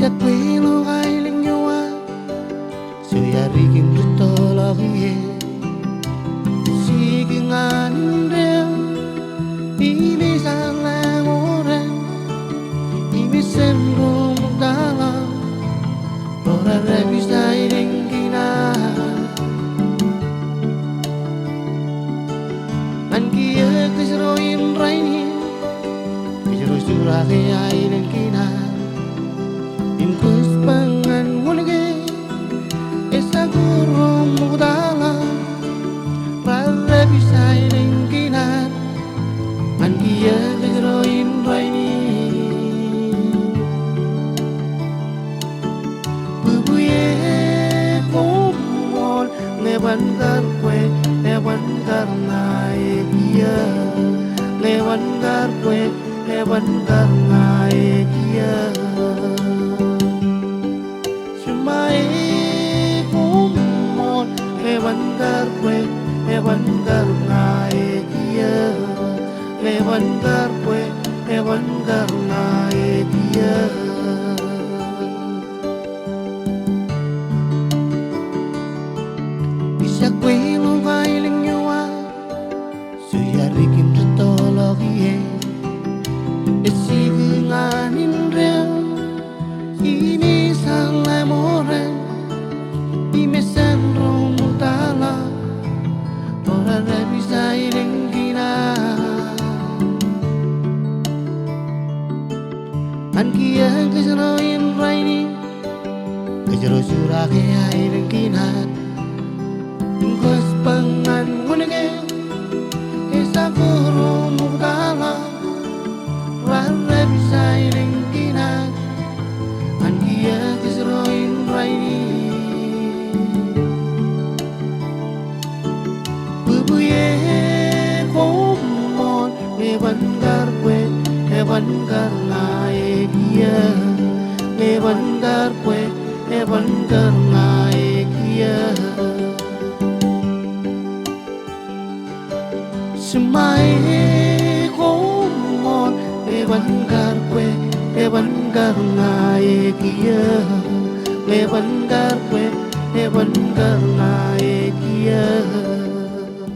Isakwilo ailing nyoa Suyari kim rito lahiye Sige nga nindel Ilisan lang oren Imisen rumudala Ora revisa iling kina Man kia kisroin raini Kisro surake ailing kina Inkus pangan mulge Esa guru mudala Rara bisa ilingkinan Man kia kejeroin raini Bubuye kumol Lewan karkwe Lewan karnai kia Lewan karkwe Lewan karnai kia Lewan karnai kia Lewan karnai kia Isakwilo ailing nyoa Suyari kim rito lahiye Esige nganin rel Ini salah moren Imesan rumutala Ora bisa ilingkina Man kia kejeroin raini Kejero surake ilingkina Ingkos pangan ngunege Esa guru mudala Rara bisa ilingkina Man kia kejeroin raini Lewan karnai kia Lewan karnai kia Semai komon Lewan karnai kia Lewan karnai kia